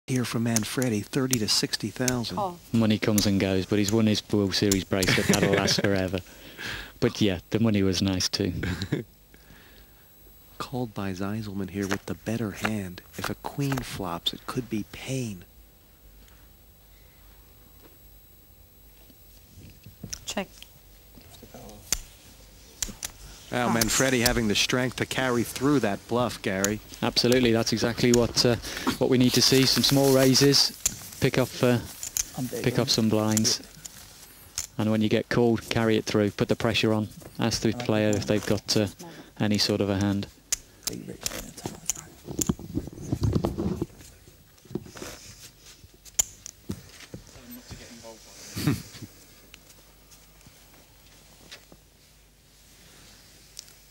here from Manfredi, 30 to 60,000. Oh. Money comes and goes, but he's won his World Series bracelet. That'll last forever. But yeah, the money was nice too. Called by Zeiselman here with the better hand. If a queen flops, it could be pain. Check. Now, Manfredi having the strength to carry through that bluff, Gary. Absolutely, that's exactly what we need to see. Some small raises, pick up some blinds, and when you get called, carry it through. Put the pressure on. Ask the player if they've got any sort of a hand.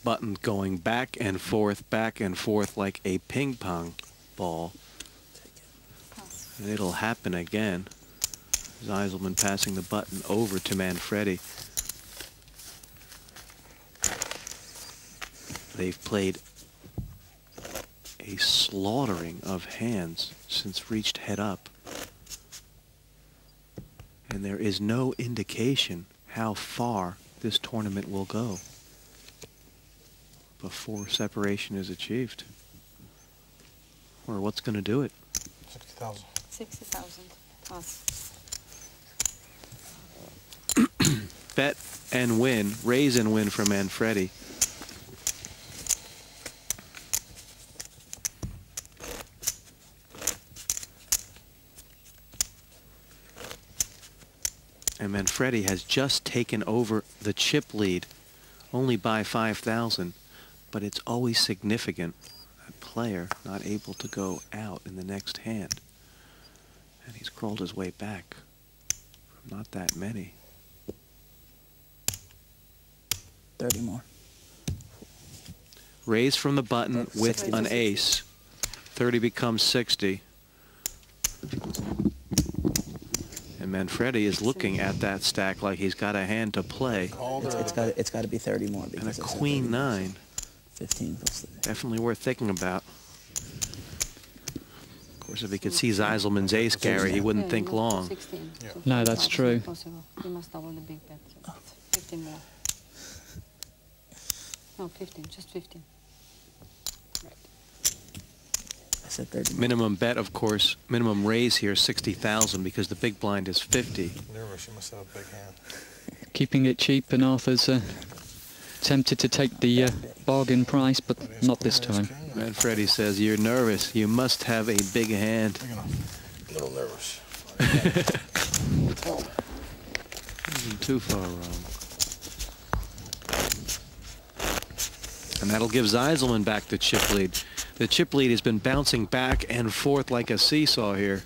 Button going back and forth like a ping pong ball. And it'll happen again. Zeiselman passing the button over to Manfredi. They've played a slaughtering of hands since reached head up. And there is no indication how far this tournament will go before separation is achieved. Or what's going to do it? 60,000. 60,000 plus. Bet and win, raise and win for Manfredi. And Manfredi has just taken over the chip lead, only by 5,000, but it's always significant. That player not able to go out in the next hand. And he's crawled his way back from not that many. 30 more. Raise from the button with 60. an ace. 30 becomes 60. And Manfredi is looking at that stack like he's got a hand to play. It's got to be 30 more. And a Because it's queen 9. 15 plus 30. Definitely worth thinking about. Of course, if he could see Zeiselman's ace, Gary, he wouldn't think long. 16. Yeah. So No, that's true. Possible. You must double the big bet. So 15 more. No, 15. Just 15. Right. I said 30 more. Minimum bet, of course, minimum raise here, 60,000 because the big blind is 50. Nervous, you must have a big hand. Keeping it cheap, and Arthur's tempted to take the bargain price, but not this time. Manfredi says, you're nervous. You must have a big hand. A little nervous. Isn't too far wrong. And that'll give Zeiselman back the chip lead. The chip lead has been bouncing back and forth like a seesaw here.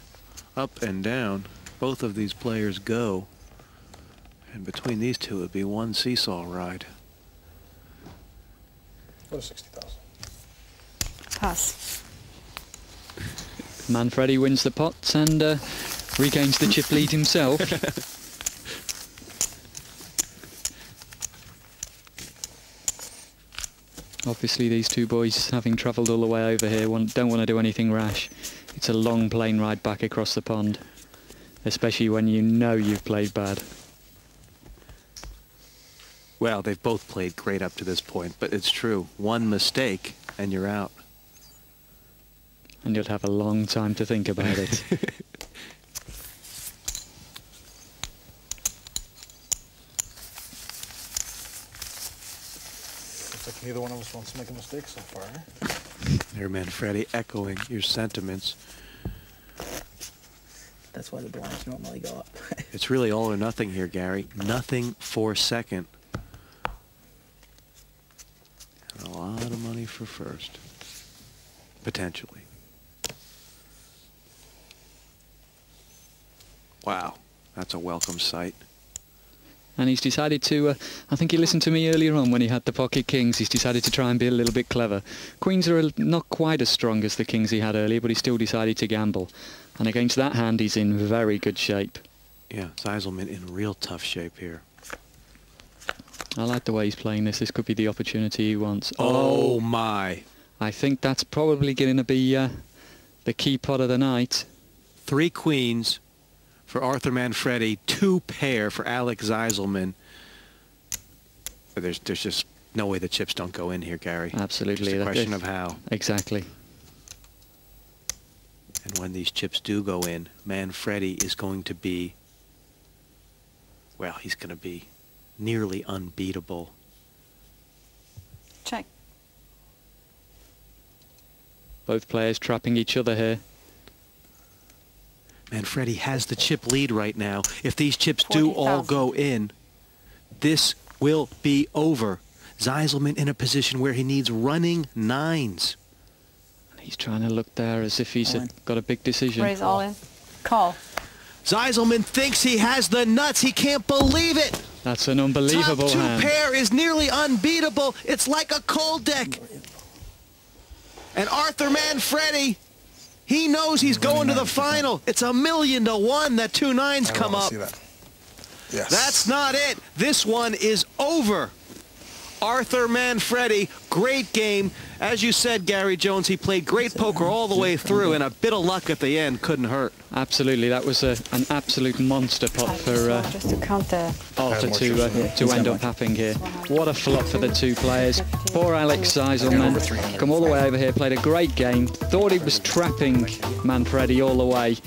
Up and down. Both of these players go. And between these two, it would be one seesaw ride. Go to 60,000. Pass. Manfredi wins the pot and regains the chip lead himself. Obviously, these two boys, having travelled all the way over here, don't want to do anything rash. It's a long plane ride back across the pond, especially when you know you've played bad. Well, they've both played great up to this point, but it's true. One mistake and you're out. And you'll have a long time to think about it. Looks like neither one of us wants to make a mistake so far, eh? There, Manfredi, echoing your sentiments. That's why the blinds normally go up. It's really all or nothing here, Gary. Nothing for second. And a lot of money for first. Potentially. Wow, that's a welcome sight. And he's decided to, I think he listened to me earlier on when he had the pocket kings, he's decided to try and be a little bit clever. Queens are not quite as strong as the kings he had earlier, but he still decided to gamble. And against that hand, he's in very good shape. Yeah, Zeiselman in real tough shape here. I like the way he's playing this. This could be the opportunity he wants. Oh my. I think that's probably going to be the key pot of the night. 3 queens for Arthur Manfredi, 2 pair for Alex Zeiselman. There's just no way the chips don't go in here, Gary. Absolutely. It's a question of how. Exactly. And when these chips do go in, Manfredi is going to be, well, he's going to be nearly unbeatable. Check. Both players trapping each other here. Manfredi has the chip lead right now. If these chips do all 40,000. go in, this will be over. Zeiselman in a position where he needs running 9s. He's trying to look there as if he's got a big decision. Raise all in. Call. Zeiselman thinks he has the nuts. He can't believe it. That's an unbelievable Top 2 hand. pair is nearly unbeatable. It's like a cold deck. And Arthur Manfredi, he knows he's going to the final. It's $1,000,000 to 1 that 2 9s I come wanna up. see that. Yes. That's not it. This one is over. Arthur Manfredi, great game. As you said, Gary Jones, he played great poker all the way through, and a bit of luck at the end couldn't hurt. Absolutely, that was an absolute monster pot for Just to count the... Arthur more to chips. end up happening here. What a flop for the 2 players. Poor Alex Zeiselman, come all the way over here, played a great game, thought he was trapping Manfredi all the way,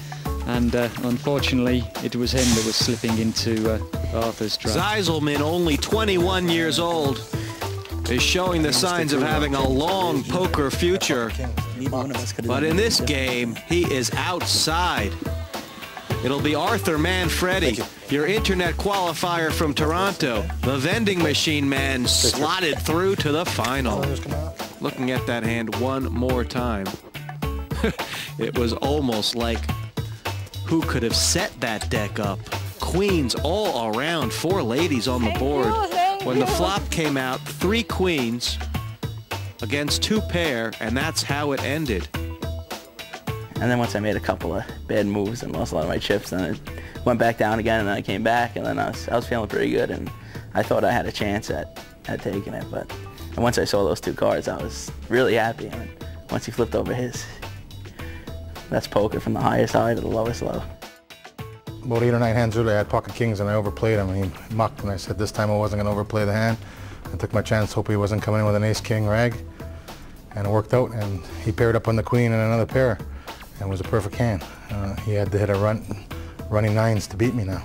and unfortunately it was him that was slipping into Arthur's trap. Zeiselman, only 21 years old, is showing the signs of having a long poker future. Neither one of us could have But done in it. this game, he is outside. It'll be Arthur Manfredi, your internet qualifier from Toronto. The vending machine man slotted through to the final. Looking at that hand one more time. It was almost like who could have set that deck up. Queens all around, 4 ladies on the board. When the flop came out, 3 queens against 2 pair, and that's how it ended. And then once I made a couple of bad moves and lost a lot of my chips, then it went back down again, and then I came back, and then I was feeling pretty good, and I thought I had a chance at taking it. But and once I saw those 2 cards, I was really happy. And once he flipped over his, that's poker from the highest high to the lowest low. About 8 or 9 hands earlier, I had pocket kings and I overplayed him, and he mucked, and I said this time I wasn't going to overplay the hand. I took my chance, hope he wasn't coming in with an ace-king rag, and it worked out, and he paired up on the queen and another pair, and it was a perfect hand. He had to hit a running 9s to beat me now.